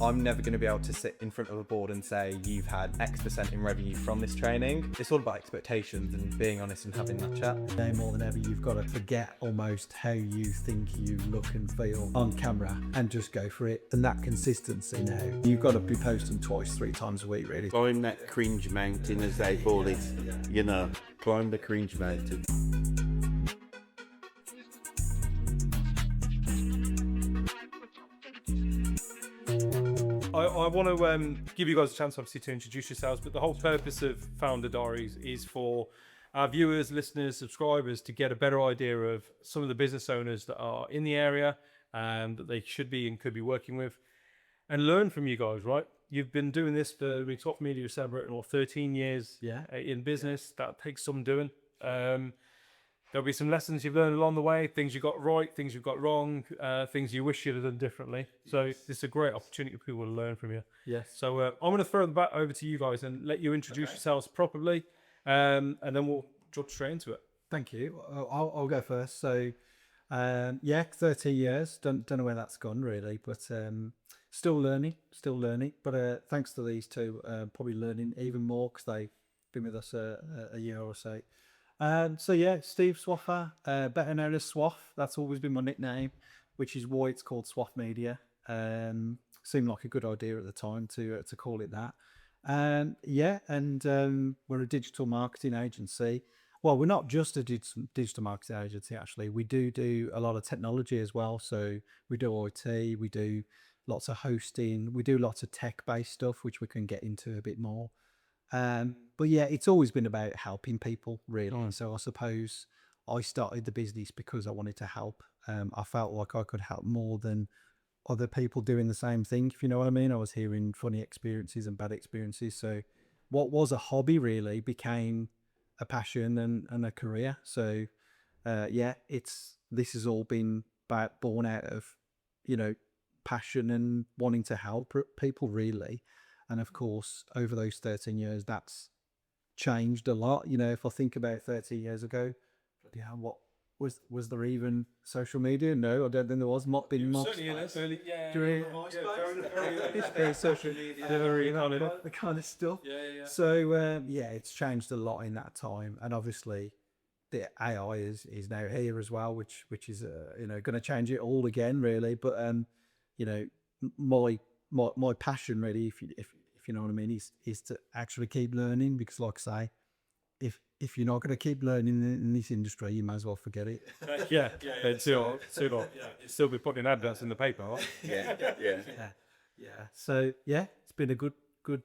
I'm never going to be able to sit in front of a board and say you've had X% in revenue from this training. It's all about expectations and being honest and having that chat. Now more than ever, you've got to forget almost how you think you look and feel on camera and just go for it. And that consistency now, you've got to be posting twice, 3 times a week, really. Climb that cringe mountain, as they call it. You know, climb the cringe mountain. I want to give you guys a chance, obviously, to introduce yourselves, but the whole purpose of Founder Diaries is for our viewers, listeners, subscribers to get a better idea of some of the business owners that are in the area and that they should be and could be working with, and learn from you guys, right? You've been doing this for Swaf Media, celebrating 13 years in business. That takes some doing. There'll be some lessons you've learned along the way, things you got right, things you've got wrong, things you wish you'd have done differently. So this is a great opportunity for people to learn from you. Yes. So I'm going to throw the bat over to you guys and let you introduce yourselves properly, and then we'll jump straight into it. Thank you. I'll go first. So, 13 years. Don't know where that's gone really, but still learning. But thanks to these two, probably learning even more because they've been with us a year or so. Steve Swoffer, better known as Swof. That's always been my nickname, which is why it's called Swaf Media. Seemed like a good idea at the time to call it that. We're a digital marketing agency. Well, we're not just a digital marketing agency, actually. We do a lot of technology as well. So we do IT, we do lots of hosting, we do lots of tech-based stuff, which we can get into a bit more. It's always been about helping people, really. And so I suppose I started the business because I wanted to help. I felt like I could help more than other people doing the same thing, if you know what I mean. I was hearing funny experiences and bad experiences. So what was a hobby really became a passion and a career. So this has all been born out of, passion and wanting to help people really. And of course, over those 13 years, that's changed a lot. If I think about 13 years ago, what was there even social media? No, I don't think there was. Not been much. Certainly in this early, Social media, the kind of stuff. Yeah. So it's changed a lot in that time, and obviously, the AI is now here as well, which is going to change it all again, really. But my passion really, if you know what I mean, is to actually keep learning, because like I say, if you're not going to keep learning in this industry, you might as well forget it. It's too long. You'll still be putting adverts in the paper, right? Yeah. So it's been a good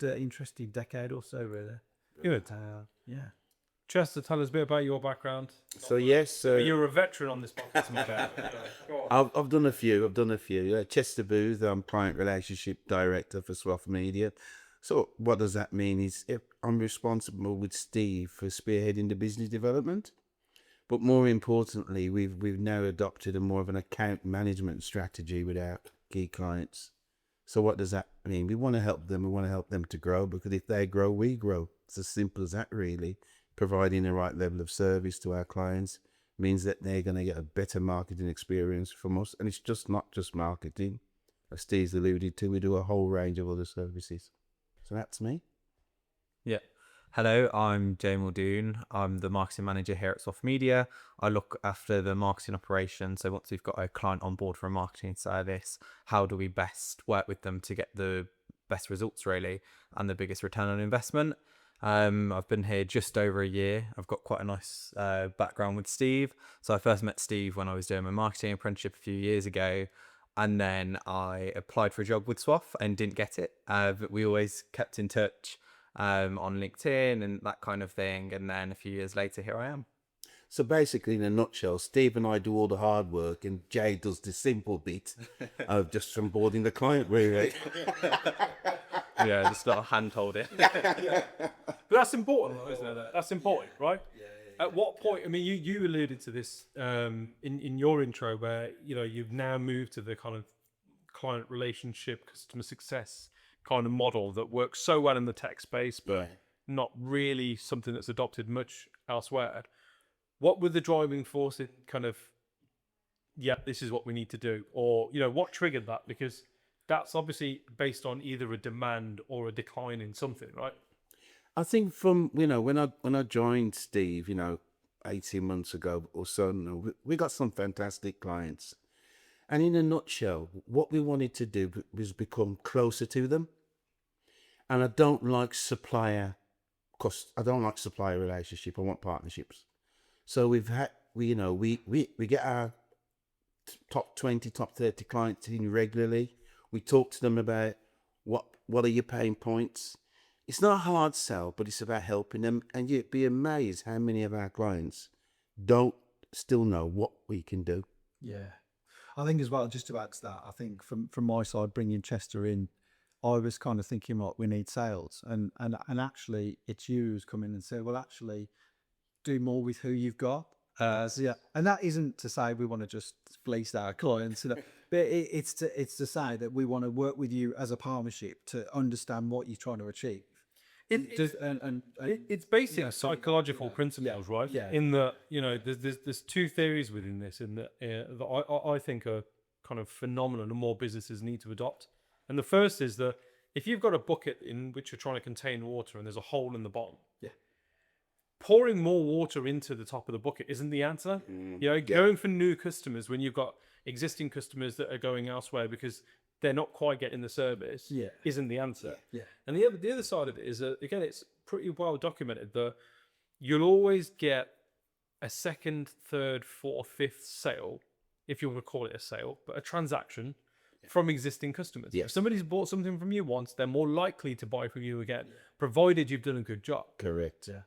interesting decade or so, really. Good. Chester, tell us a bit about your background. So yes, you're a veteran on this podcast. I've done a few. Chester Boothe, I'm client relationship director for Swaf Media. So what does that mean is I'm responsible with Steve for spearheading the business development, but more importantly, we've now adopted a more of an account management strategy with our key clients. So what does that mean? We want to help them. We want to help them to grow, because if they grow, we grow. It's as simple as that, really. Providing the right level of service to our clients means that they're going to get a better marketing experience from us. And it's just not just marketing. As Steve's alluded to, we do a whole range of other services. So that's me. Yeah. Hello, I'm Jay Muldoon. I'm the marketing manager here at Swaf Media. I look after the marketing operation. So once we've got a client on board for a marketing service, how do we best work with them to get the best results, really, and the biggest return on investment? I've been here just over a year. I've got quite a nice background with Steve. So I first met Steve when I was doing my marketing apprenticeship a few years ago. And then I applied for a job with Swof and didn't get it. But we always kept in touch on LinkedIn and that kind of thing. And then a few years later, here I am. So basically, in a nutshell, Steve and I do all the hard work, and Jay does the simple bit of just onboarding the client, really. Yeah, just not hand-holding. But that's important, isn't it? That's important, right? Yeah. At what point, I mean, you alluded to this in your intro, where, you've now moved to the kind of client relationship, customer success kind of model that works so well in the tech space, but not really something that's adopted much elsewhere. What were the driving force in kind of, this is what we need to do? Or, what triggered that? Because that's obviously based on either a demand or a decline in something, right? I think from, when I joined Steve, 18 months ago or so, we got some fantastic clients. And in a nutshell, what we wanted to do was become closer to them. And I don't like supplier relationship. I want partnerships. So we get our top 20, top 30 clients in regularly. We talk to them about what are your pain points. It's not a hard sell, but it's about helping them. And you'd be amazed how many of our clients don't still know what we can do. Yeah. I think as well, just to add to that, I think from my side, bringing Chester in, I was kind of thinking, like, we need sales. And actually, it's you who's come in and said, well, actually, do more with who you've got. Yeah, and that isn't to say we want to just fleece our clients, but it's to say that we want to work with you as a partnership to understand what you're trying to achieve. It's basic psychological principles, right? Yeah. In that, there's two theories within this, in that I think are kind of phenomenal and more businesses need to adopt. And the first is that if you've got a bucket in which you're trying to contain water and there's a hole in the bottom, pouring more water into the top of the bucket isn't the answer. Going for new customers when you've got existing customers that are going elsewhere because they're not quite getting the service isn't the answer. And the other side of it is that, again, it's pretty well documented that you'll always get a second, third, fourth, fifth sale, if you want to call it a sale, but a transaction from existing customers. Yes. If somebody's bought something from you once, they're more likely to buy from you again, provided you've done a good job. Correct. Yeah.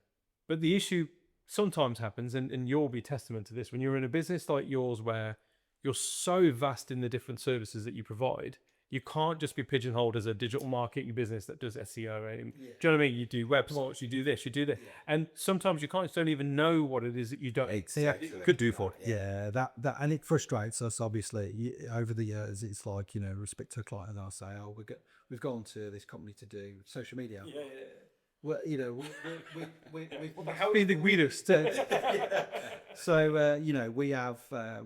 But the issue sometimes happens, and you'll be testament to this, when you're in a business like yours where you're so vast in the different services that you provide, you can't just be pigeonholed as a digital marketing business that does SEO. Do you know what I mean? You do websites, you do this, you do that. And sometimes your clients don't even know what it is that you don't could do for it. Yeah, that and it frustrates us, obviously. Over the years, it's like, respect to a client, and I'll say, oh, we've gone to this company to do social media. Well, What the hell do you think we do? So, we have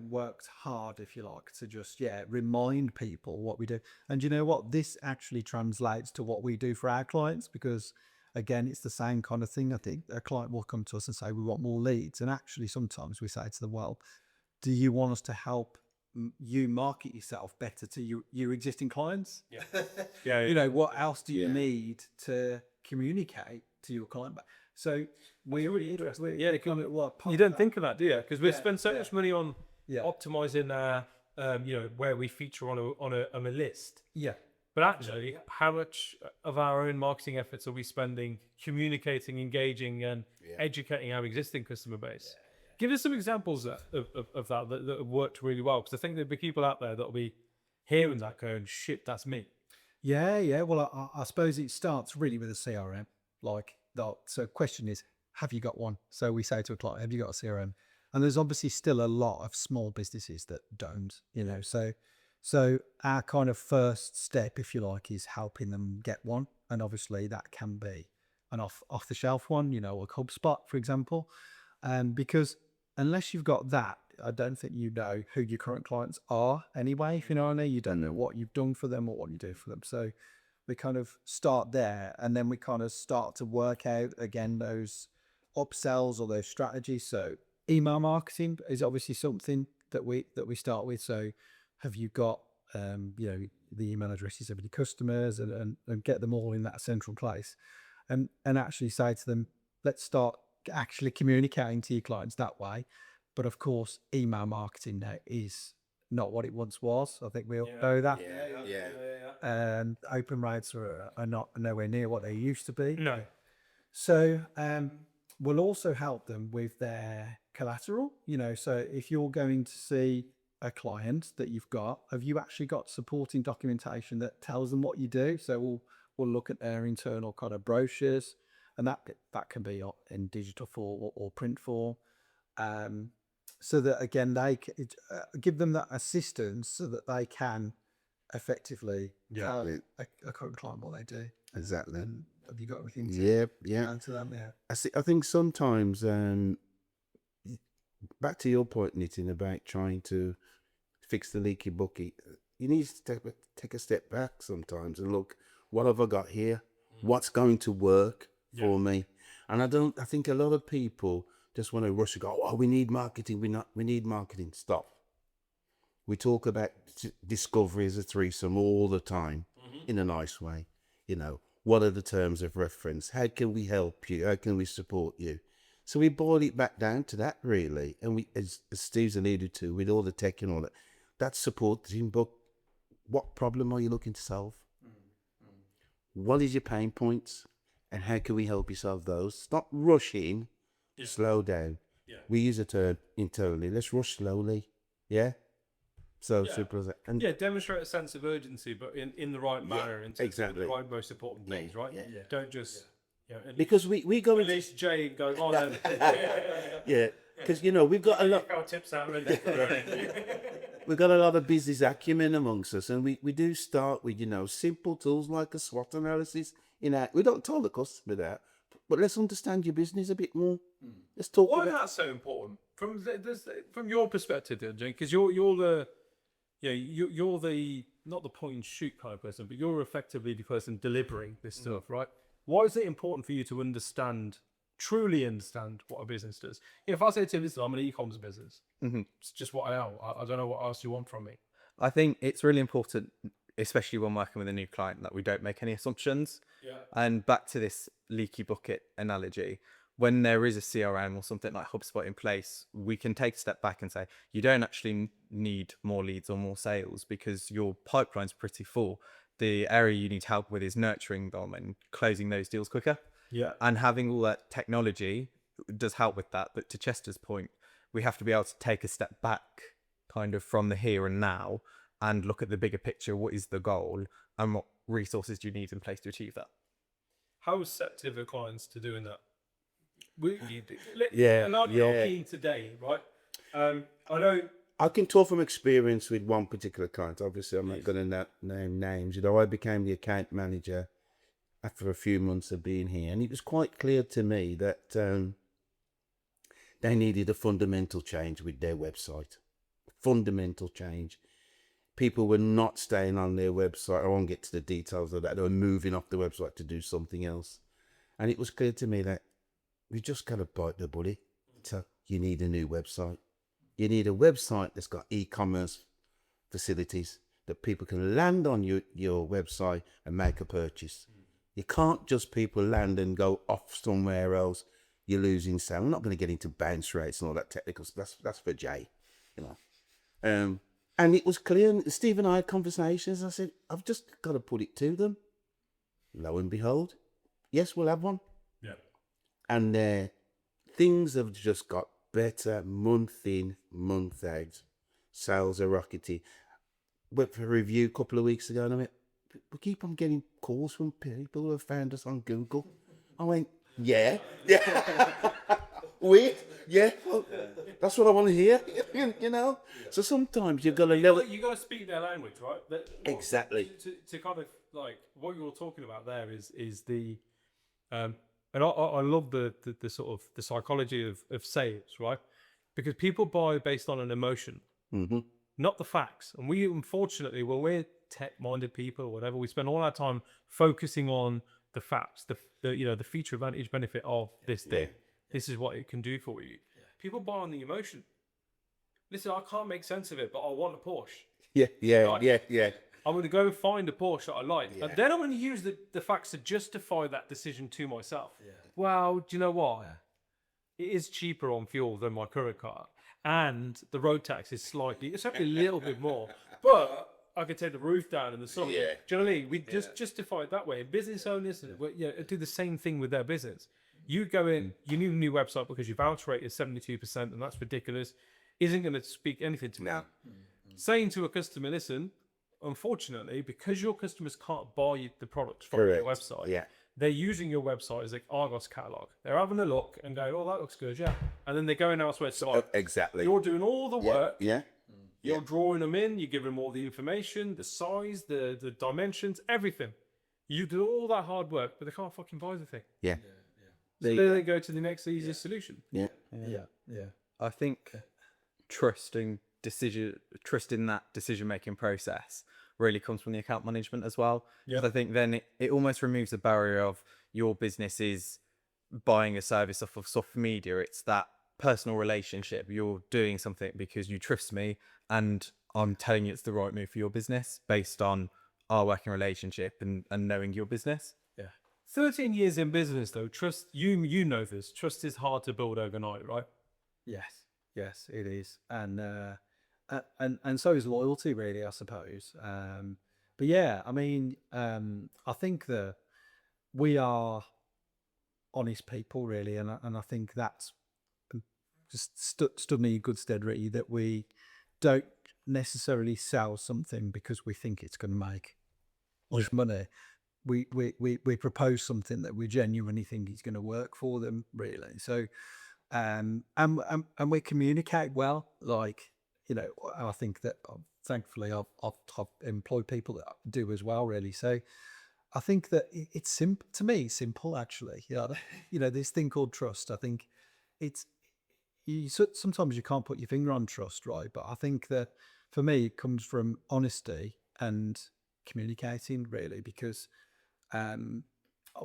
worked hard, if you like, to just, remind people what we do. And you know what? This actually translates to what we do for our clients, because, again, it's the same kind of thing. I think a client will come to us and say, we want more leads. And actually, sometimes we say to them, well, do you want us to help you market yourself better to your existing clients? What else do you need to communicate to your client? So we're really interested. You don't think of that, do you? Because we spend so much money on optimizing where we feature on a list. Yeah. But actually, how much of our own marketing efforts are we spending communicating, engaging, and educating our existing customer base? Give us some examples of that have worked really well, because I think there'll be people out there that'll be hearing that going, shit, that's me. Yeah. Well, I suppose it starts really with a CRM. So question is, have you got one? So we say to a client, have you got a CRM? And there's obviously still a lot of small businesses that don't, So our kind of first step, if you like, is helping them get one. And obviously that can be an off the shelf one, like HubSpot, for example. Because unless you've got that, I don't think you know who your current clients are anyway, if you know what I mean. You don't know what you've done for them or what you do for them. So we kind of start there, and then we kind of start to work out, again, those upsells or those strategies. So email marketing is obviously something that we start with. So have you got the email addresses of your customers, and get them all in that central place, and actually say to them, let's start actually communicating to your clients that way. But of course, email marketing now is not what it once was. I think we all know that. And open rates are not nowhere near what they used to be. No. So we'll also help them with their collateral. So if you're going to see a client that you've got, have you actually got supporting documentation that tells them what you do? So we'll look at their internal kind of brochures, and that can be in digital form or print form, so that, again, they give them that assistance so that they can effectively tell a current client what they do. Exactly. Have you got everything to answer that? I think sometimes, back to your point, Nitin, about trying to fix the leaky bucket, you need to take a step back sometimes and look, what have I got here? What's going to work for me? And I think a lot of people just want to rush and go, oh, we need marketing. We need marketing. Stop. We talk about discovery as a threesome all the time in a nice way. You know, what are the terms of reference? How can we help you? How can we support you? So we boil it back down to that, really. And we, as Steve's alluded to, with all the tech and all that, that's supporting. But what problem are you looking to solve? What is your pain points? And how can we help you solve those? Stop rushing. Slow down. We use a term internally. Let's rush slowly. Yeah? So simple as that. And demonstrate a sense of urgency, but in the right manner. And exactly. The right most important things, right? Don't just... because we go into this Jay going on. because you know we've got a lot. Our tips out. We've got a lot of business acumen amongst us, and we do start with simple tools like a SWOT analysis. We don't tell the customer that, but let's understand your business a bit more. Let's talk. Why is that so important from your perspective, Jay? Because you're the you're the not the point and shoot kind of person, but you're effectively the person delivering this stuff, right? Why is it important for you to truly understand what a business does? If I say to you, listen, I'm an e-commerce business, it's just what I am. I don't know what else you want from me. I think it's really important, especially when working with a new client, that we don't make any assumptions. And back to this leaky bucket analogy, when there is a CRM or something like HubSpot in place, we can take a step back and say, you don't actually need more leads or more sales because your pipeline's pretty full. The area you need help with is nurturing them and closing those deals quicker. And having all that technology does help with that. But to Chester's point, we have to be able to take a step back kind of from the here and now and look at the bigger picture. What is the goal and what resources do you need in place to achieve that? How receptive are clients to doing that? Key today, right? I know. I can talk from experience with one particular client. Obviously, I'm not going to name names. I became the account manager after a few months of being here, and it was quite clear to me that they needed a fundamental change with their website. Fundamental change. People were not staying on their website. I won't get to the details of that. They were moving off the website to do something else. And it was clear to me that we just got to bite the bullet. So you need a new website. You need a website that's got e-commerce facilities that people can land on your website and make a purchase. You can't just people land and go off somewhere else. You're losing sales. I'm not going to get into bounce rates and all that technical stuff. That's for Jay, And it was clear. Steve and I had conversations. I said, I've just got to put it to them. Lo and behold, yes, we'll have one. And things have just got better month in, month out. Sales are rocketing. Went for a review a couple of weeks ago, and I went, we keep on getting calls from people who have found us on Google. I went, yeah. Weird, well, that's what I want to hear, So sometimes you've got to you got to speak their language, right? Exactly. To kind of like what you're talking about there is the and I love the sort of the psychology of sales, right? Because people buy based on an emotion, not the facts. And we, unfortunately, when we're tech-minded people or whatever, we spend all our time focusing on the facts, the feature, advantage, benefit of this thing. This is what it can do for you. People buy on the emotion. Listen, I can't make sense of it, but I want a Porsche. Yeah. I'm going to go and find a Porsche that I like. And then I'm going to use the facts to justify that decision to myself. Well, do you know what? It is cheaper on fuel than my current car. And the road tax is it's only a little bit more. But I could take the roof down in the summer. Do you know what I mean? We just justify it that way. Business owners do the same thing with their business. You go in, you need a new website because your bounce rate is 72%, and that's ridiculous. Isn't going to speak anything to me. Saying to a customer, listen, unfortunately, because your customers can't buy the products from your website, they're using your website as an Argos catalog. They're having a look and going, oh, that looks good, and then they're going elsewhere. So exactly. You're doing all the work. You're drawing them in. You're giving them all the information, the size, the dimensions, everything. You do all that hard work, but they can't fucking buy the thing. So then they go to the next easiest solution. I think trust in that decision-making process really comes from the account management as well. Yeah. So I think then it almost removes the barrier of your business is buying a service off of Swof Media. It's that personal relationship. You're doing something because you trust me and I'm telling you it's the right move for your business based on our working relationship and knowing your business. Yeah. 13 years in business though, trust, you know this, trust is hard to build overnight, right? Yes, it is, and so is loyalty, really, I suppose. But yeah, I mean, I think that we are honest people, really, and I think that's just stood me in good stead, really, that we don't necessarily sell something because we think it's going to make us money. We propose something that we genuinely think is going to work for them, really. So, and we communicate well. Like, you know, I think that thankfully I've employed people that do as well, really. So I think that it's simple to me. Simple, actually. You know, this thing called trust. I think it's sometimes you can't put your finger on trust, right? But I think that for me, it comes from honesty and communicating, really, because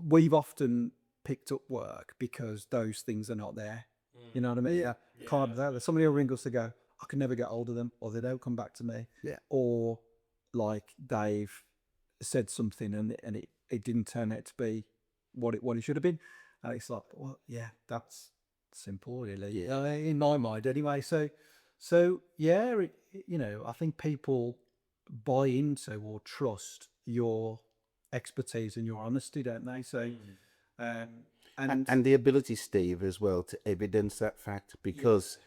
we've often picked up work because those things are not there. You know what I mean? Yeah. Can't that. Somebody will ring us to go, I can never get hold of them, or they don't come back to me. Yeah. Or like they've said something and it didn't turn out to be what it should have been. And it's like, well, yeah, that's simple, really. Yeah. In my mind, anyway. So yeah, you know, I think people buy into or trust your expertise and your honesty, don't they? So, And the ability, Steve, as well, to evidence that fact, because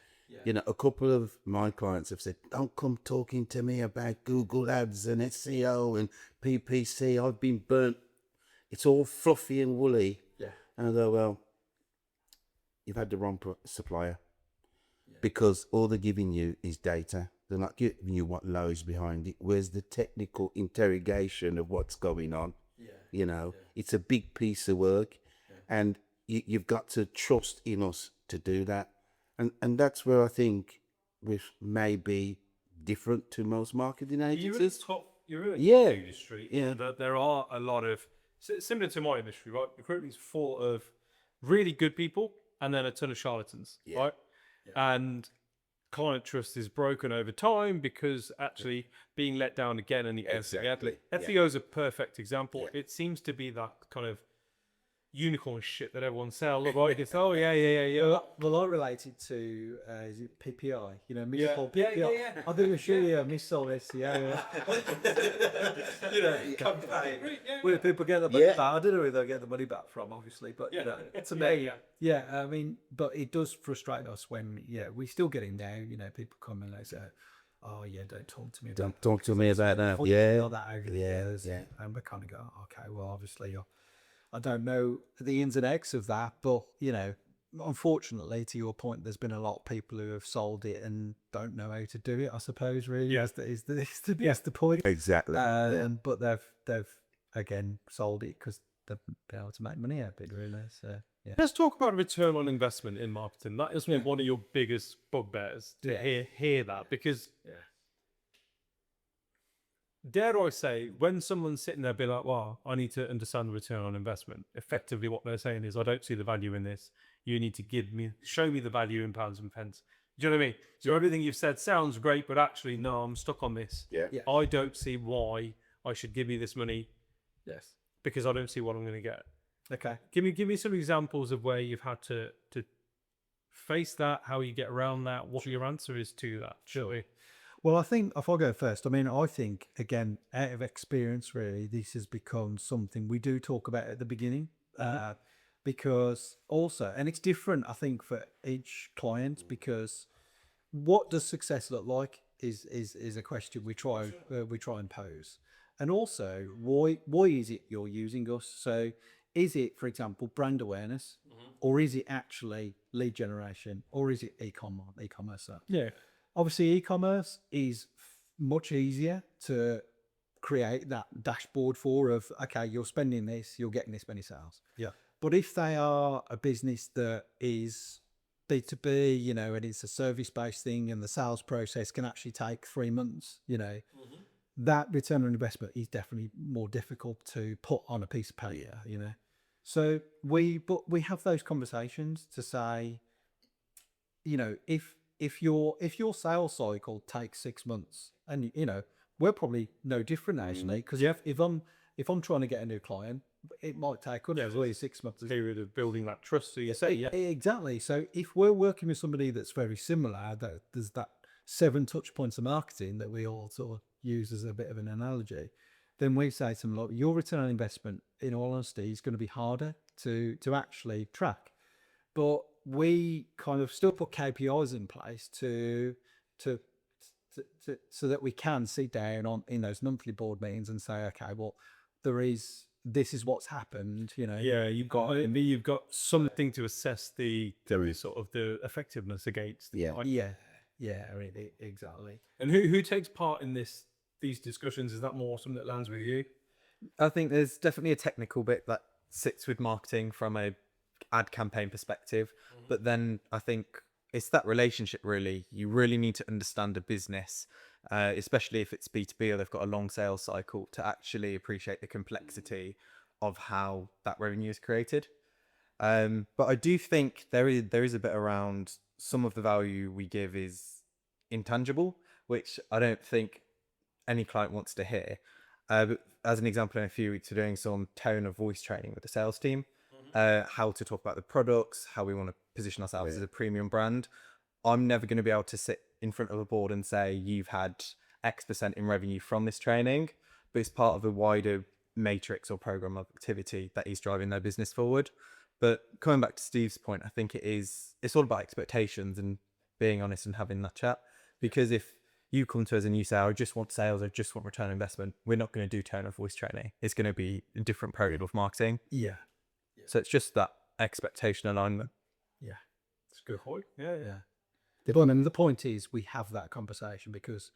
you know, a couple of my clients have said, don't come talking to me about Google ads and SEO and PPC. I've been burnt. It's all fluffy and woolly. Yeah. And I go, well, you've had the wrong supplier, because all they're giving you is data. They're not giving you what lies behind it. Where's the technical interrogation of what's going on? You know, it's a big piece of work, and you've got to trust in us to do that. And that's where I think we may be different to most marketing agencies. You're in Yeah. the industry. Yeah. That there are a lot of, similar to my industry, right? Recruitment is full of really good people and then a ton of charlatans, right? And client trust is broken over time because actually being let down again and again. Exactly. SEO is a perfect example. It seems to be that kind of unicorn shit that everyone sells, right? It's, oh, yeah. Well, I related to is it PPI? You know, Yeah. missold Yeah, PPI. yeah. I think sure, yeah, missold SEO. You know, campaign. Where people get the money Yeah. back. I don't know where they get the money back from, obviously, but you know, to me, yeah, I mean, but it does frustrate us when, we still get in there. You know, people come and they say, "Oh yeah, don't talk to me. Don't talk to me about that." Or Yeah. that over the Yeah, years." yeah. And we kind of go, "Okay, well, obviously, I don't know the ins and outs of that, but you know, unfortunately, to your point, there's been a lot of people who have sold it and don't know how to do it. I suppose, really, is the point. Exactly. But they've again sold it because they've been able to make money out of it, really. So yeah. Let's talk about return on investment in marketing. That is one of your biggest bugbears to hear that, because dare I say, when someone's sitting there, be like, "Wow, I need to understand the return on investment." Effectively, what they're saying is, "I don't see the value in this. You need to show me the value in pounds and pence." Do you know what I mean? So everything you've said sounds great, but actually, no, I'm stuck on this. Yeah. I don't see why I should give you this money. Yes. Because I don't see what I'm going to get. Okay. Give me some examples of where you've had to face that, how you get around that, what your answer is to that. Sure. Well, I think if I go first, I think, again, out of experience, really, this has become something we do talk about at the beginning, because also, and it's different, I think, for each client, because what does success look like is a question we try and pose, and also why is it you're using us? So, is it, for example, brand awareness, or is it actually lead generation, or is it e-commerce? Yeah. Obviously, e-commerce is much easier to create that dashboard of, okay, you're spending this, you're getting this many sales. Yeah. But if they are a business that is B2B, and it's a service-based thing, and the sales process can actually take 3 months, that return on investment is definitely more difficult to put on a piece of paper, you know. So we have those conversations to say, you know, if your sales cycle takes 6 months, and you know, we're probably no different actually, because if I'm trying to get a new client, it might take us at least 6 months. Period of building that trust. So you say, Exactly. So if we're working with somebody that's very similar, that there's that 7 touch points of marketing that we all sort of use as a bit of an analogy, then we say to them, look, your return on investment, in all honesty, is going to be harder to actually track. But we kind of still put KPIs in place to so that we can sit down on in those monthly board meetings and say, okay, well, this is what's happened, you know. yeah, you've got something to assess the sort of the effectiveness against. Yeah. Right? Yeah, really, exactly. And who takes part in these discussions? Is that more something that lands with you? I think there's definitely a technical bit that sits with marketing from a ad campaign perspective, but then I think it's that relationship really. You really need to understand a business, especially if it's B2B or they've got a long sales cycle, to actually appreciate the complexity of how that revenue is created. But I do think there is a bit around some of the value we give is intangible, which I don't think any client wants to hear. But as an example, in a few weeks, we're doing some tone of voice training with the sales team, how to talk about the products, how we want to position ourselves as a premium brand. I'm never going to be able to sit in front of a board and say, you've had X% in revenue from this training, but it's part of a wider matrix or program of activity that is driving their business forward. But coming back to Steve's point, I think it's all about expectations and being honest and having that chat. Because if you come to us and you say, I just want sales, I just want return on investment, we're not going to do tone of voice training. It's going to be a different program of marketing. Yeah. So it's just that expectation alignment. Yeah. It's a good point. Yeah. But I mean, the point is we have that conversation because,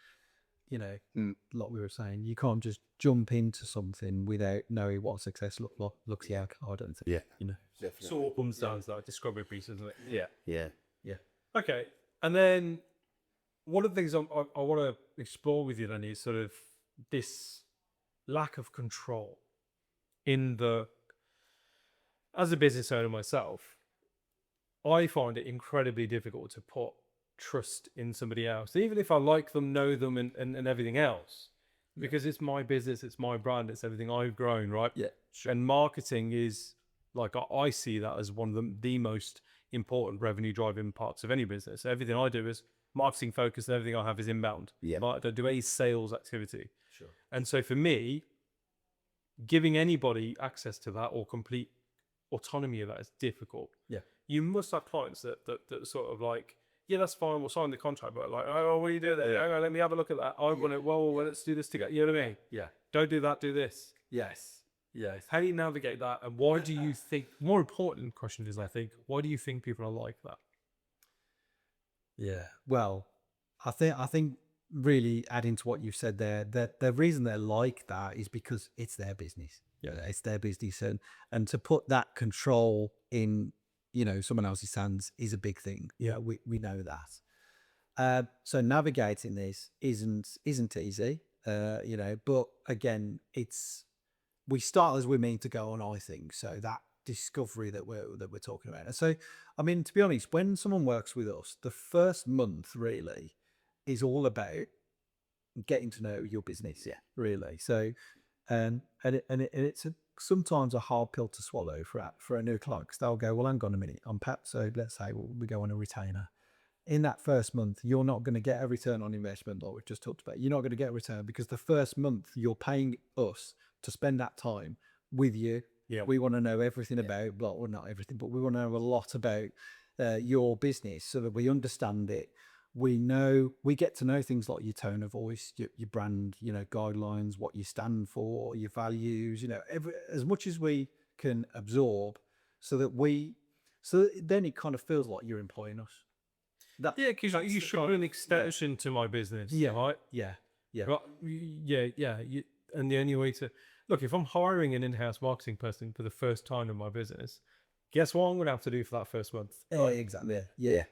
you know, like we were saying, you can't just jump into something without knowing what success looks like. I don't think. Yeah. You know. Definitely. So it comes down to that discovery piece, isn't it? Yeah. Yeah. Okay. And then one of the things I want to explore with you then is sort of this lack of control as a business owner myself, I find it incredibly difficult to put trust in somebody else, even if I like them, know them, and everything else, because it's my business, it's my brand, it's everything I've grown, right? Yeah. And marketing is, like, I see that as one of the most important revenue driving parts of any business. Everything I do is marketing focused, and everything I have is inbound. Yeah. I don't do any sales activity. Sure. And so for me, giving anybody access to that or complete autonomy of that is difficult. Yeah. You must have clients that sort of like, yeah, that's fine, we'll sign the contract, but like, oh, what are you doing there? Hang on, let me have a look at that. I want it. Well, let's do this together. You know what I mean? Yeah. Don't do that, do this. Yes. How do you navigate that? And why do you think, more important question is, I think, why do you think people are like that? Yeah. Well, I think really adding to what you said there, that the reason they're like that is because it's their business. Yeah. It's their business, and to put that control in, you know, someone else's hands is a big thing. Yeah, we know that. So navigating this isn't easy. You know, but again, we start as we mean to go on, I think. So that discovery that we're talking about. And so, I mean, to be honest, when someone works with us, the first month really is all about getting to know your business. Yeah, really. So, and it's sometimes a hard pill to swallow for a new client, because they'll go, well, hang on a minute, I'm Pat. So let's say we go on a retainer. In that first month, you're not going to get a return on investment like we've just talked about. You're not going to get a return because the first month you're paying us to spend that time with you. Yeah. We want to know everything about, well, not everything, but we want to know a lot about your business so that we understand it. We get to know things like your tone of voice, your brand, you know, guidelines, what you stand for, your values, you know, as much as we can absorb, so then it kind of feels like you're employing us. Because like, you should be an extension to my business. Yeah. Right? Yeah. Right? Yeah. And the only way to look, if I'm hiring an in-house marketing person for the first time in my business, guess what I'm going to have to do for that first month? Exactly. Yeah.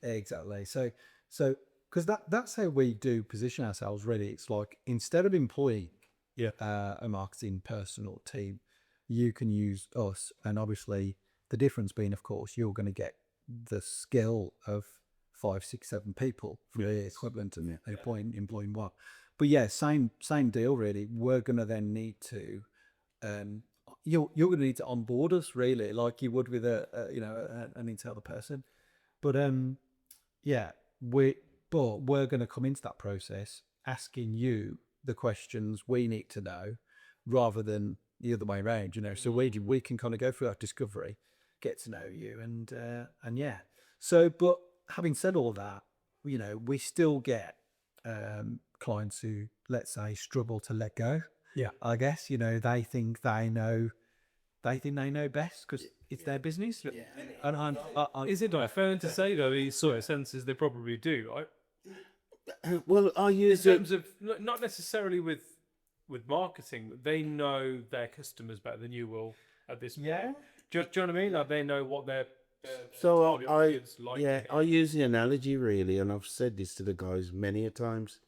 Exactly. So because that's how we do position ourselves. Really, it's like instead of employing a marketing person or team, you can use us, and obviously the difference being, of course, you're going to get the skill of 5, 6, 7 people for the equivalent of employing one. But yeah, same deal really. We're going to then need to you're going to need to onboard us really, like you would with an internal person. But yeah, we're going to come into that process asking you the questions we need to know, rather than the other way around. So we can kind of go through our discovery, get to know you, and yeah. So, but having said all that, we still get clients who, let's say, struggle to let go. Yeah. I guess they think they know best because it's their business. Yeah. And Is it not fair to say though? These sort of senses they probably do, right? Well, I In use terms of not necessarily with marketing, but they know their customers better than you will at this point. yeah. Do you know what I mean? Like they know what their So target audience like. I use the analogy really, and I've said this to the guys many a times.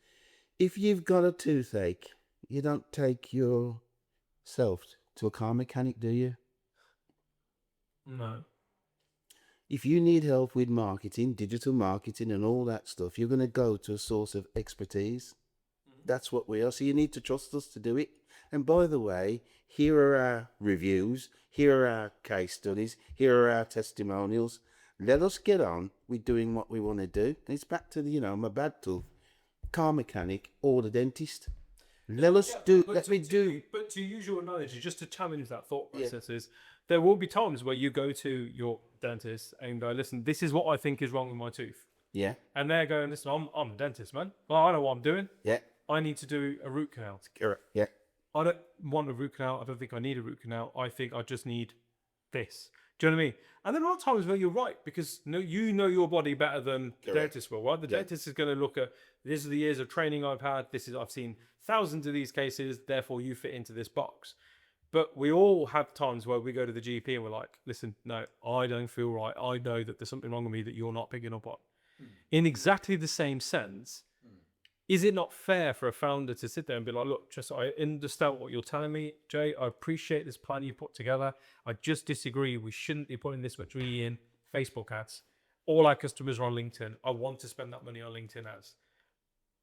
If you've got a toothache, you don't take yourself to a car mechanic, do you? No. If you need help with marketing, digital marketing, and all that stuff, you're going to go to a source of expertise. That's what we are. So you need to trust us to do it. And by the way, here are our reviews. Here are our case studies. Here are our testimonials. Let us get on with doing what we want to do. And it's back to my bad tooth, car mechanic or the dentist. Let me do. But to use your analogy, just to challenge that thought process, is there will be times where you go to your dentist and go, listen, this is what I think is wrong with my tooth. Yeah. And they're going, listen, I'm a dentist, man. Well, I know what I'm doing. Yeah. I need to do a root canal. Correct. Yeah. I don't want a root canal. I don't think I need a root canal. I think I just need this. Do you know what I mean? And there are times where you're right, because you know your body better than the dentist will, right? The dentist is going to look at, this is the years of training I've had. I've seen thousands of these cases. Therefore, you fit into this box. But we all have times where we go to the GP and we're like, listen, no, I don't feel right. I know that there's something wrong with me that you're not picking up on. In exactly the same sense, is it not fair for a founder to sit there and be like, look, just I understand what you're telling me, Jay. I appreciate this plan you put together. I just disagree. We shouldn't be putting this much money in Facebook ads. All our customers are on LinkedIn. I want to spend that money on LinkedIn ads.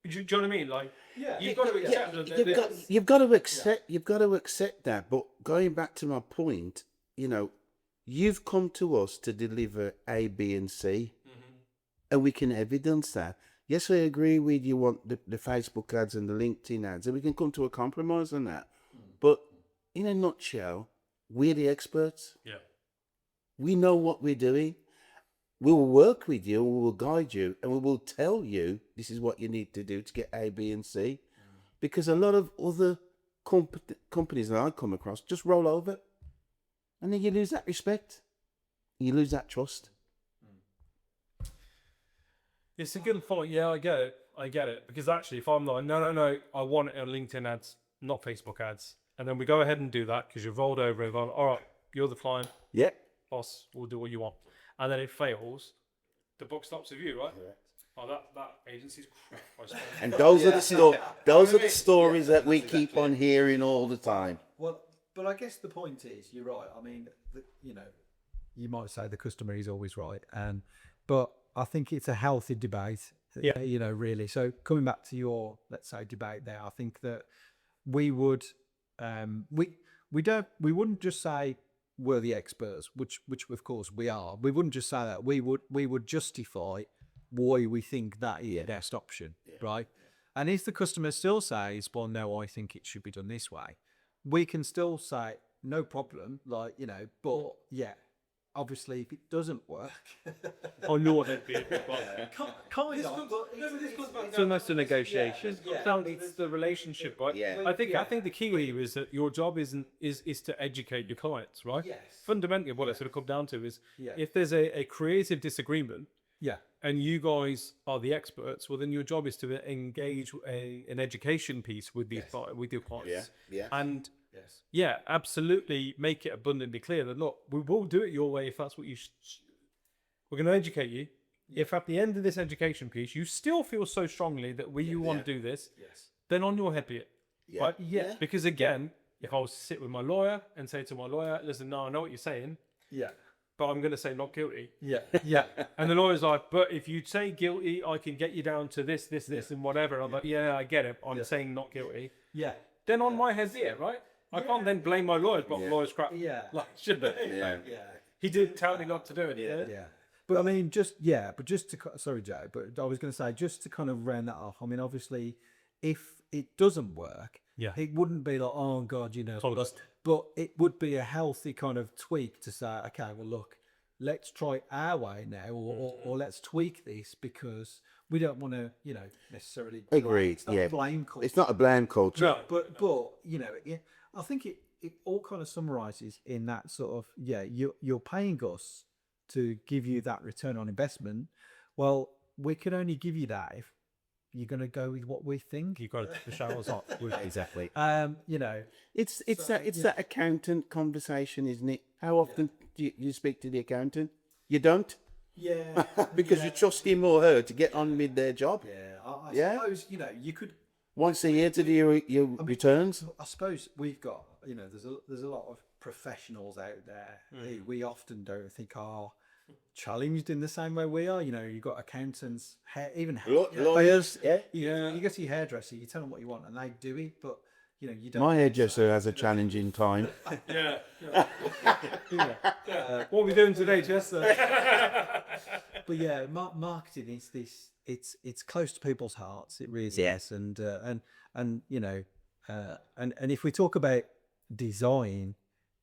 Do you know what I mean? Like, you've got to accept that. You've got to accept. You've got to accept that. But going back to my point, you've come to us to deliver A, B, and C, and we can evidence that. Yes, I agree with you want the Facebook ads and the LinkedIn ads, and we can come to a compromise on that. But in a nutshell, we're the experts. Yeah. We know what we're doing. We will work with you, we will guide you, and we will tell you this is what you need to do to get A, B, and C. Because a lot of other companies that I come across just roll over, and then you lose that respect. You lose that trust. It's a good point. Yeah, I get it. Because actually, if I'm like, no, I want it on LinkedIn ads, not Facebook ads. And then we go ahead and do that because you've rolled over and gone, all right, you're the client. Yeah. Boss, we'll do what you want. And then it fails, the book stops with you, right? Correct. Oh, that agency's crap. And those are the stories that we keep on hearing all the time. Well, but I guess the point is, you're right. I mean, you might say the customer is always right, but I think it's a healthy debate. Yeah. Really. So coming back to your, let's say, debate there, I think that we would, we wouldn't just say we're the experts, which of course we are. We wouldn't just say that. We would justify why we think that is the best option, right? And if the customer still says, well, no, I think it should be done this way, we can still say, no problem, but obviously if it doesn't work, I knew what it'd be. kind of. So most of negotiation. It's the relationship, right? Yeah. I think the key here is that your job is to educate your clients, right? Yes. Fundamentally, what it's going to come down to is if there's a creative disagreement, and you guys are the experts, well, then your job is to engage an education piece with these with your clients. Yeah. And absolutely make it abundantly clear that look, we will do it your way if that's what we're going to educate you. If at the end of this education piece you still feel so strongly that you want to do this, then on your head be it. Yeah. Right? Yeah. Because again, if I was to sit with my lawyer and say to my lawyer, listen, no, I know what you're saying, Yeah. but I'm going to say not guilty. Yeah. Yeah. And the lawyer's like, but if you say guilty, I can get you down to this, and whatever. And I'm like, yeah, I get it. I'm saying not guilty. Yeah. Then on my head be it, right? I can't then blame my lawyers, but lawyers crap. Yeah. Like, should they? Yeah. He did tell me not to do it. Yeah. But I mean, just to, sorry, Joe, but I was going to say, just to kind of round that off, I mean, obviously, if it doesn't work, it wouldn't be like, oh God, but it would be a healthy kind of tweak to say, okay, well, look, let's try it our way now, or let's tweak this, because we don't want to, necessarily Agreed. blame culture. It's not a blame culture. No. But I think it all kind of summarizes in that sort of, you're paying us to give you that return on investment. Well, we can only give you that if you're going to go with what we think. You've got to take the showers hot. Exactly. It's that accountant conversation, isn't it? How often do you speak to the accountant? You don't, yeah, because you trust him or her to get on with their job. I Yeah. suppose you could. Once a year to do your returns. I suppose we've got, there's a lot of professionals out there who we often don't think are challenged in the same way we are. You've got accountants, even Lawyers, yeah. You go to your hairdresser, you tell them what you want, and they do it. But you don't. My hairdresser has a challenging time. What are we doing today, Jess? But yeah, marketing is this. It's close to people's hearts. It really is. And if we talk about design,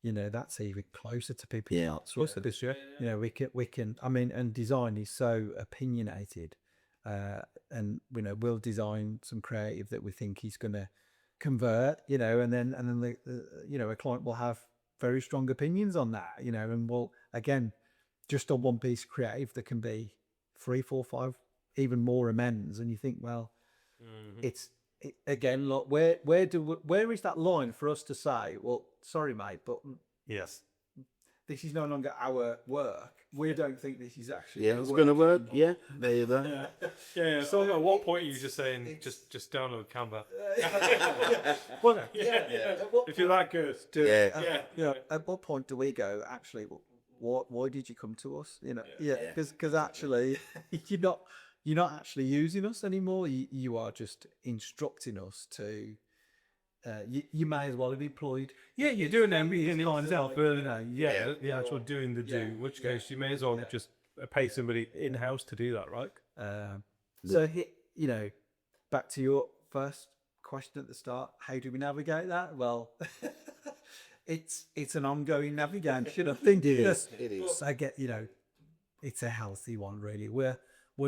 that's even closer to people's hearts. What's this year? We can. I mean, and design is so opinionated, and we'll design some creative that we think is going to convert. And then a client will have very strong opinions on that. And we'll, again, just on one piece of creative, there can be 3, 4, 5, even more amends, and you think, well, again, look, where is that line for us to say, well, sorry, mate, but Yes. this is no longer our work. We don't think this is actually. Yeah, it's going to work. Yeah, there you go. Yeah. So at what point are you just saying, just download Canva? Well, If you're that good, do Yeah. it. At what point do we go, actually, why did you come to us? Because actually, you're not actually using us anymore. You are just instructing us to. You may as well have employed. Yeah, you're doing them in lines out, but the actual doing the do, in which case you may as well just pay somebody in house to do that, right? So, back to your first question at the start, how do we navigate that? Well, it's an ongoing navigation. I think It is. I get, it's a healthy one, really. We're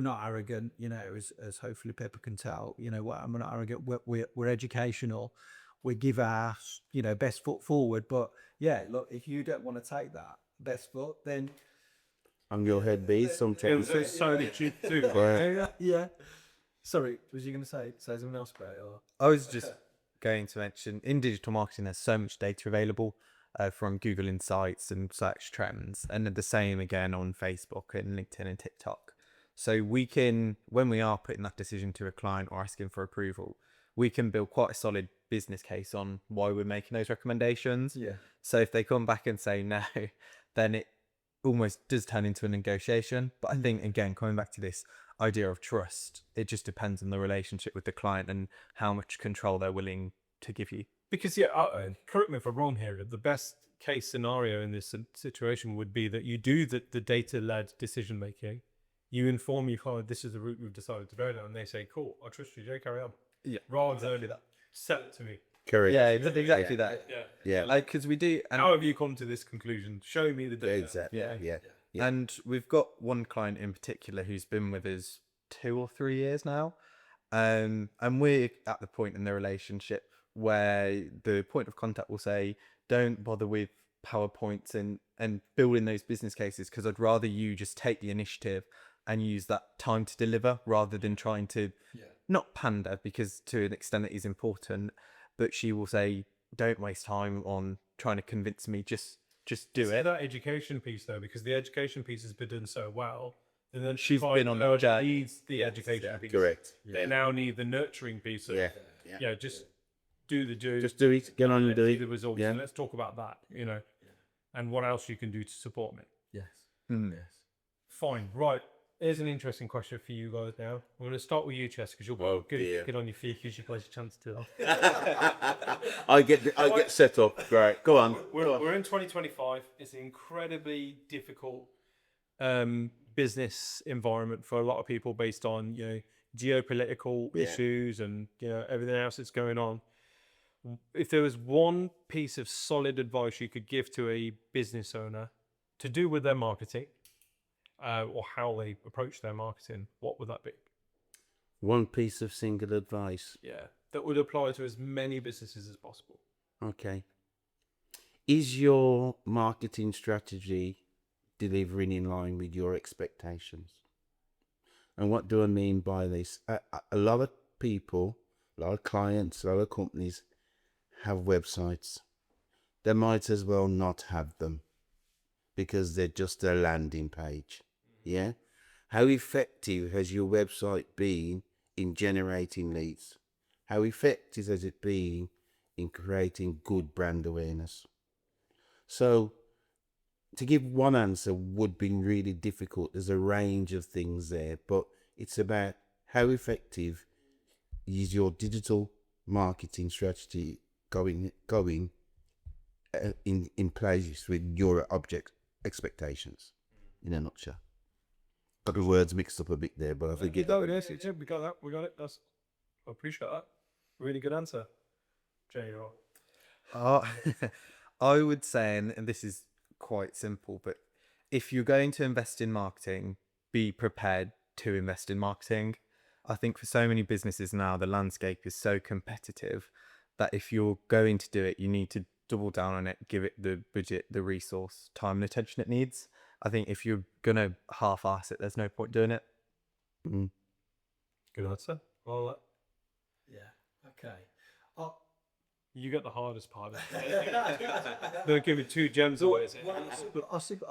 not arrogant, as hopefully people can tell. We're not arrogant. We're educational. We give our, best foot forward. But yeah, look, if you don't want to take that best foot, then On your head be sometimes. It's so cheap too. yeah. Sorry, was you going to say something else about it? Or? I was just going to mention, in digital marketing, there's so much data available from Google Insights and search trends, and the same again on Facebook and LinkedIn and TikTok. So we can, when we are putting that decision to a client or asking for approval, we can build quite a solid business case on why we're making those recommendations. Yeah. So if they come back and say no, then it almost does turn into a negotiation. But I think, again, coming back to this idea of trust, it just depends on the relationship with the client and how much control they're willing to give you. Because correct me if I'm wrong here, the best case scenario in this situation would be that you do the data-led decision making. You inform your client, this is the route we've decided to go down, and they say, cool, I trust you, Jay, carry on. Yeah. Rather than sell it to me. Correct. Yeah, exactly that. Yeah. Like, because we do. And How have you come to this conclusion? Show me the data. Exactly. Yeah. Yeah. And we've got one client in particular who's been with us 2 or 3 years now. And we're at the point in the relationship where the point of contact will say, don't bother with PowerPoints and building those business cases, because I'd rather you just take the initiative and use that time to deliver rather than trying to not pander, because to an extent it is important, but she will say, don't waste time on trying to convince me, just do it. That education piece though, because the education piece has been done so well, And then She's client been on the journey. needs the education piece. Correct. They now need the nurturing piece of, Yeah. just do the do. Just do it. Get on and let's do see it. the results. Yeah. And let's talk about that, and what else you can do to support me. Yes. Yes. Fine. Right. Here's an interesting question for you guys now. We're going to start with you, Chess, because you're Oh, good dear. at get on your feet, gives you guys a chance to. I get set up. Great. Go on. We're in 2025. It's an incredibly difficult business environment for a lot of people based on geopolitical issues and everything else that's going on. If there was one piece of solid advice you could give to a business owner to do with their marketing or how they approach their marketing, what would that be? One piece of single advice. Yeah, that would apply to as many businesses as possible. Okay. Is your marketing strategy delivering in line with your expectations? And what do I mean by this? A lot of people, a lot of clients, a lot of companies have websites. They might as well not have them because they're just a landing page. Yeah? How effective has your website been in generating leads? How effective has it been in creating good brand awareness? So, to give one answer would be really difficult. There's a range of things there, but it's about how effective is your digital marketing strategy going in place with your object expectations, in a nutshell. Got the words mixed up a bit there, but I think We got that. We got it. I appreciate that. Really good answer, Jay. You're I would say, and this is quite simple, but if you're going to invest in marketing, be prepared to invest in marketing. I think for so many businesses now, the landscape is so competitive that if you're going to do it, you need to double down on it, give it the budget, the resource, time and attention it needs. I think if you're going to half-ass it, there's no point doing it. good answer. Well, Yeah. Okay. you got the hardest part. They'll give me 2 gems away.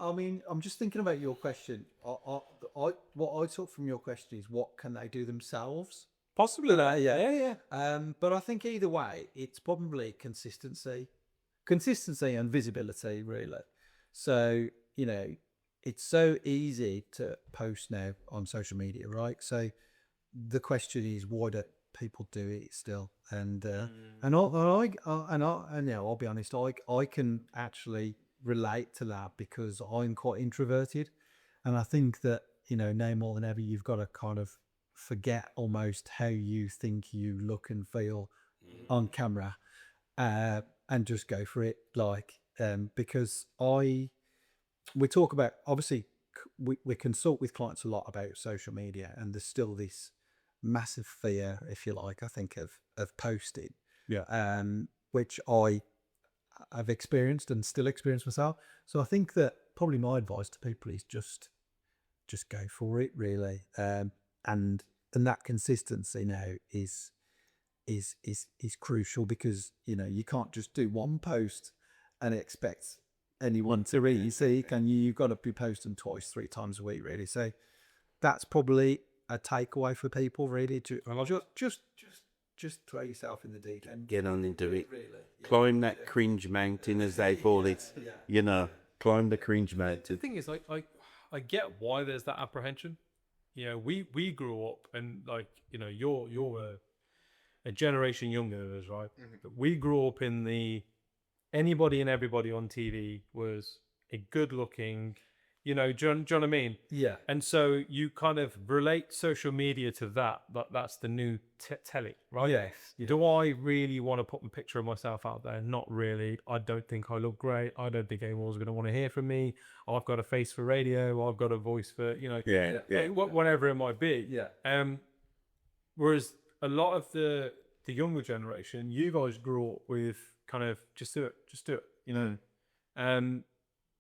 I mean, I'm just thinking about your question. What I took from your question is, what can they do themselves? Possibly that. Yeah. But I think either way, it's probably consistency and visibility, really. So, it's so easy to post now on social media, right? So the question is, why do people do it still? And I'll be honest, I can actually relate to that because I'm quite introverted, and I think that now more than ever you've got to kind of forget almost how you think you look and feel on camera, and just go for it. Because we talk about, obviously we consult with clients a lot about social media, and there's still this massive fear, if you like, I think of posting, which I have experienced and still experience myself. So I think that probably my advice to people is just go for it, really. And that consistency now is crucial, because you can't just do one post and expect anyone to really see, can you? You've got to be posting twice, 3 times a week, really. So that's probably a takeaway for people, really. Just throw yourself in the deep end. Get on into it. Really. Climb that cringe mountain, as they call it. Climb the cringe The mountain. thing is, I get why there's that apprehension. We grew up, and you're a generation younger than us, right? But we grew up in the anybody and everybody on TV was a good-looking, do you know what I mean? Yeah. And so you kind of relate social media to that. That's the new telly, right? Yes. Do I really want to put a picture of myself out there? Not really. I don't think I look great. I don't think anyone's going to want to hear from me. I've got a face for radio. I've got a voice for, whatever it might be. Yeah. Whereas a lot of the younger generation, you guys grew up with kind of just do it.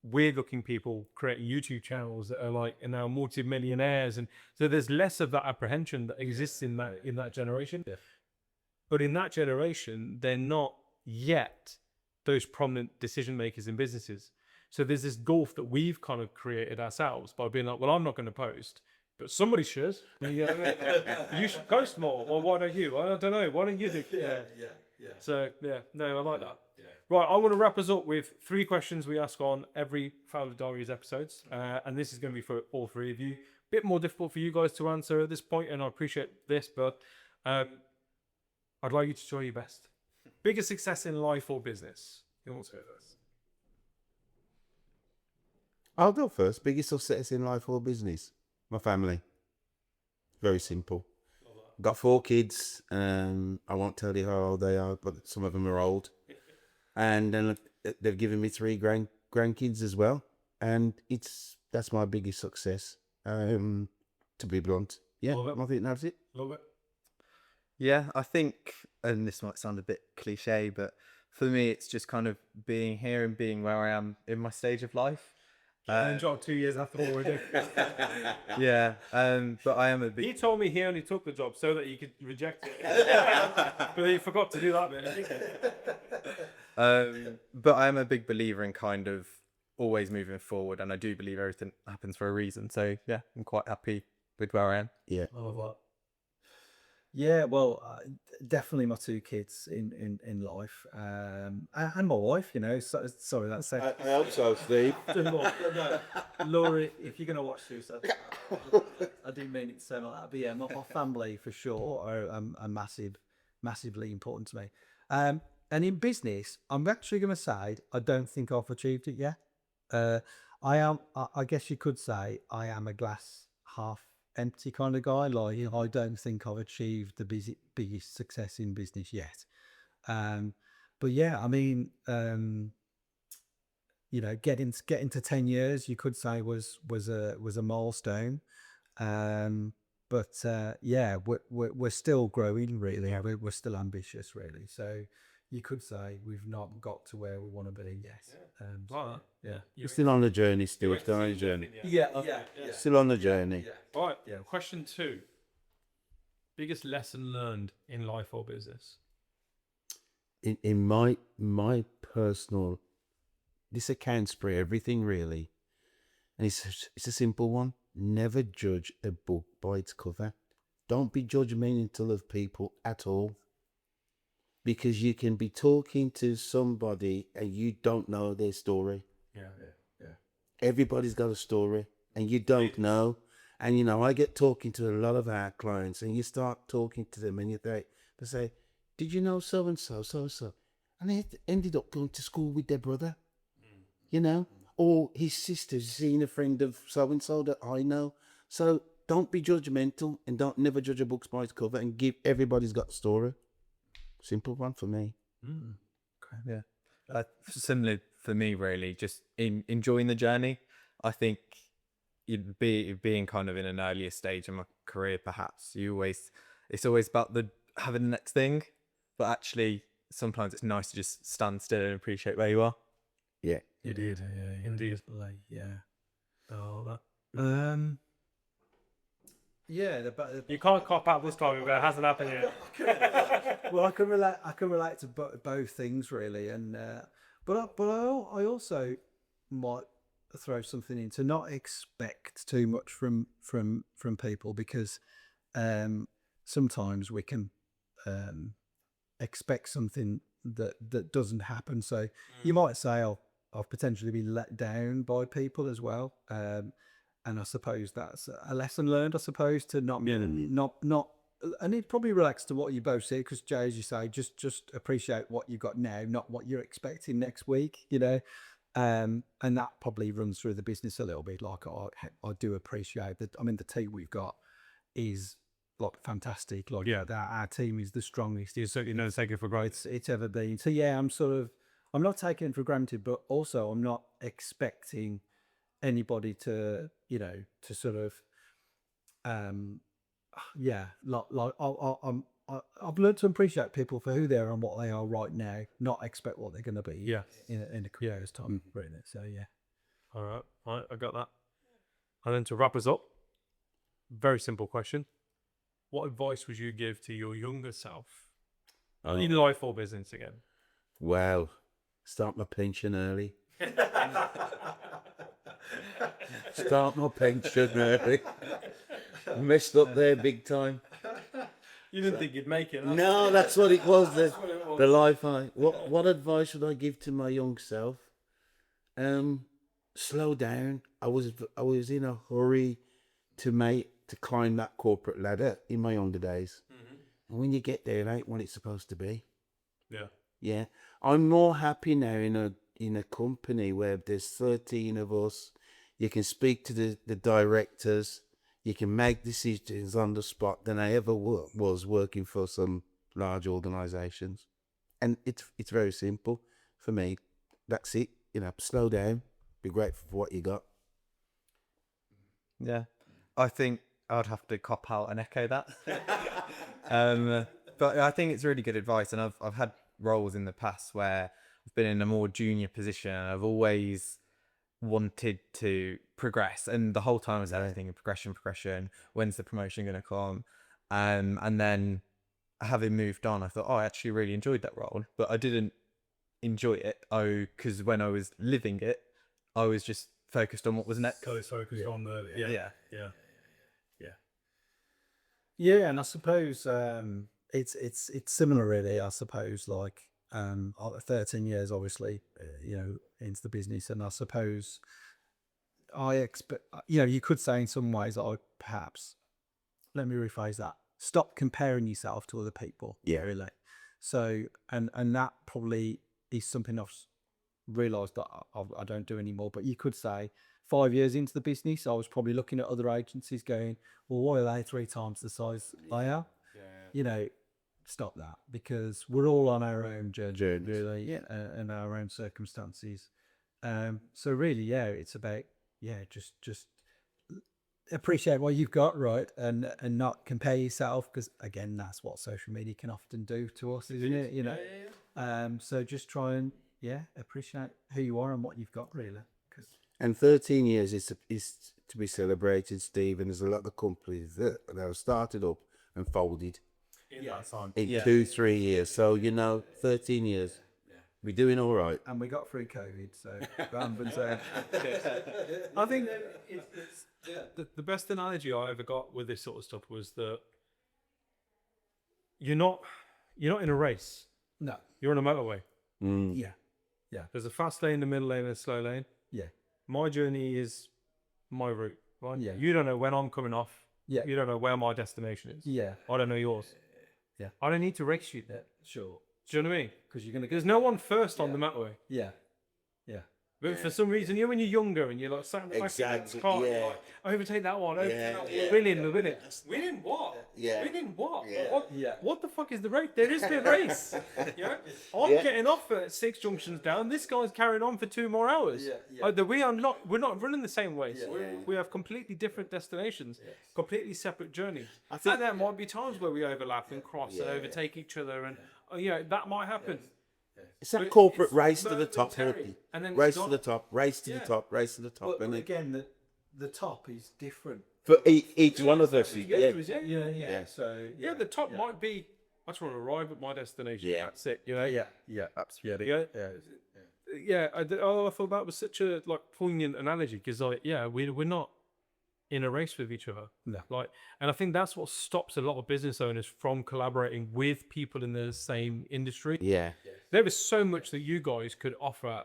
Weird looking people creating YouTube channels that are now multi-millionaires, and so there's less of that apprehension that exists in that generation. Yeah. But in that generation, they're not yet those prominent decision makers in businesses. So there's this gulf that we've kind of created ourselves by being like, well, I'm not going to post but somebody should. You know what I mean? You should post more. Well, why don't you? I don't know. Why don't you do? Yeah. So yeah, no, I like that. Right, I want to wrap us up with 3 questions we ask on every Founder Diaries episodes, and this is going to be for all 3 of you. Bit more difficult for you guys to answer at this point, and I appreciate this, but I'd like you to try your best. Biggest success in life or business? You want to say this? I'll go first. Biggest success in life or business? My family. Very simple. Got 4 kids. I won't tell you how old they are, but some of them are old. And then they've given me 3 grandkids as well. And that's my biggest success. To be blunt. Yeah, I think that's it. Love it. Yeah, I think, and this might sound a bit cliche, but for me, it's just kind of being here and being where I am in my stage of life. Job 2 years after all we do. Yeah, but I am a big. He told me he only took the job so that he could reject it, but he forgot to do that bit. But I am a big believer in kind of always moving forward, and I do believe everything happens for a reason. So yeah, I'm quite happy with where I am. Yeah. Yeah, well, definitely my 2 kids in life, and my wife. You know, sorry, that's I hope so, Steve. Laurie, if you're gonna watch this, I didn't mean it to sound like that, but yeah, my family for sure are massively important to me. And in business, I'm actually gonna say I don't think I've achieved it yet. I guess you could say I am a glass half empty kind of guy. Like, I don't think I've achieved the biggest success in business yet. But yeah, I mean, you know, getting to 10 years, you could say was a milestone. But yeah, we're still growing, really. We're still ambitious, really. So you could say we've not got to where we want to be yet. Yeah. You're still on the journey, Stuart. Still on the journey. Yeah. Still on the journey. All right. Yeah. Question 2. Biggest lesson learned in life or business? In my personal, this accounts for everything really, and it's a simple one. Never judge a book by its cover. Don't be judgmental of people at all, because you can be talking to somebody and you don't know their story. Yeah. Everybody's got a story and you don't know. And you know, I get talking to a lot of our clients, and you start talking to them and they say, did you know so and so, and they ended up going to school with their brother, you know, or his sister's seen a friend of so and so that I know. So don't be judgmental, and don't never judge a book by its cover, and everybody's got a story. Simple one for me. Okay. Yeah. Similar for me, really. Just enjoying the journey. I think being kind of in an earlier stage in my career, perhaps it's always about having the next thing, but actually sometimes it's nice to just stand still and appreciate where you are. Yeah. You did. Yeah, indeed. Yeah. Oh, Yeah, you can't cop out this time if it hasn't happened yet. well, I can relate to both things really, and but I also might throw something in to not expect too much from people, because sometimes we can expect something that doesn't happen. So you might say I've potentially been let down by people as well. And I suppose that's a lesson learned, I suppose, to not, and it probably relates to what you both say, because Jay, as you say, just appreciate what you've got now, not what you're expecting next week, you know. And that probably runs through the business a little bit. Like, I do appreciate that. I mean, the team we've got is like fantastic. Like, our team is the strongest. You certainly don't take it for granted. It's ever been. So yeah, I'm not taking it for granted, but also I'm not expecting anybody to, you know, to sort of, I've learned to appreciate people for who they are and what they are right now, not expect what they're going to be in a career's time, really. So yeah. All right, I got that. And then to wrap us up, very simple question: what advice would you give to your younger self in life or business again? Well, start my pension early. Start my pension early. Messed up there big time. You didn't think you'd make it. No, that's what it was. That's what it was. The life I. What advice would I give to my young self? Slow down. I was in a hurry to climb that corporate ladder in my younger days. And when you get there, it ain't what it's supposed to be. Yeah. Yeah. I'm more happy now in a company where there's 13 of us. You can speak to the directors. You can make decisions on the spot than I ever was working for some large organisations. And it's very simple for me. That's it. Slow down. Be grateful for what you got. Yeah, I think I'd have to cop out and echo that. But I think it's really good advice, and I've had roles in the past where I've been in a more junior position, and I've always wanted to progress, and the whole time I was anything progression. When's the promotion going to come? And then having moved on, I thought, I actually really enjoyed that role, but I didn't enjoy it. Because when I was living it, I was just focused on what was next. Focused on the Yeah, and I suppose it's similar, really. I suppose, like 13 years, obviously, into the business, and I suppose I expect, you could say in some ways that perhaps, let me rephrase that, stop comparing yourself to other people. Yeah. Really. So, and that probably is something I've realised that I don't do anymore. But you could say 5 years into the business, I was probably looking at other agencies going, well, why are they 3 times the size I am? Stop that, because we're all on our own journey, really, and our own circumstances. So really, it's about, just appreciate what you've got, right, and not compare yourself, because again, that's what social media can often do to us, isn't it? So just try and appreciate who you are and what you've got, really. And 13 years is to be celebrated, Steve. And there's a lot of companies that have started up and folded in 2-3 years. So 13 years. We're doing all right. And we got through COVID, so I think the best analogy I ever got with this sort of stuff was that you're not in a race. No. You're on a motorway. Yeah. There's a fast lane, a middle lane, and a slow lane. Yeah. My journey is my route, right? Yeah. You don't know when I'm coming off. Yeah. You don't know where my destination is. Yeah. I don't know yours. Yeah. I don't need to race you there. Sure. Do you know what I mean? Because you're gonna. There's no one first on the motorway. Yeah. But for some reason, when you're younger and you're like sat in the back of the car, you're like, overtake that one, overtake that one. We're winning. Winning what? Yeah. Winning what? Yeah. What the fuck is the race? There is no race. I'm getting off at 6 junctions down. This guy's carrying on for 2 more hours. We're not running the same way. We have completely different destinations, completely separate journeys. And there might be times where we overlap and cross and overtake each other, and that might happen. It's that corporate race to the top, Herky. And then Race to the top, race to the top, race to the top. But And again, the top is different for each one of us. So the top might be, I just want to arrive at my destination. Yeah. That's it. Yeah, absolutely. I thought that was such a poignant analogy, because we're not in a race with each other. No. And I think that's what stops a lot of business owners from collaborating with people in the same industry. Yeah. There is so much that you guys could offer,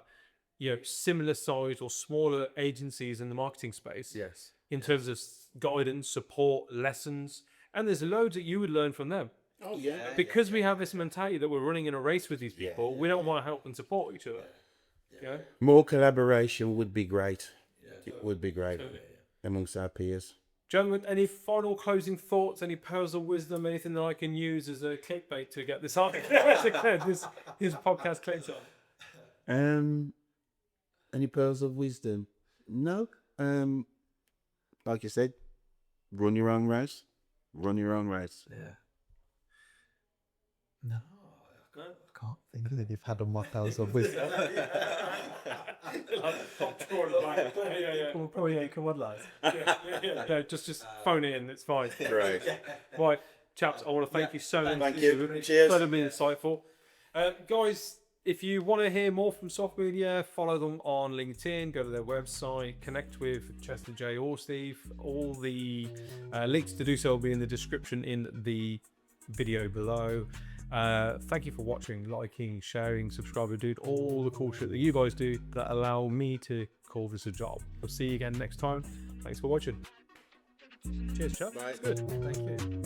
similar size or smaller agencies in the marketing space. Yes. In terms of guidance, support, lessons, and there's loads that you would learn from them. Oh yeah. Because we have this mentality that we're running in a race with these people, we don't want to help and support each other. More collaboration would be great. It would be great amongst our peers. Gentlemen, any final closing thoughts, any pearls of wisdom, anything that I can use as a clickbait to get this on? His podcast clicked on. Any pearls of wisdom? No. Like you said, run your own race. Run your own race. Yeah. No, I can't think that you've had on my pearls of wisdom. Come on, lads. No, just phone it in. It's fine. Right. Right, chaps. I want to thank you so much. Thank you. Cheers. So been insightful, guys. If you want to hear more from Swaf Media, follow them on LinkedIn, go to their website, connect with Chester, Jay, or Steve. All the links to do so will be in the description in the video below. Thank you for watching, liking, sharing, subscribing, dude, all the cool shit that you guys do that allow me to call this a job. I'll see you again next time. Thanks for watching. Cheers, chap. Bye. Good. Thank you.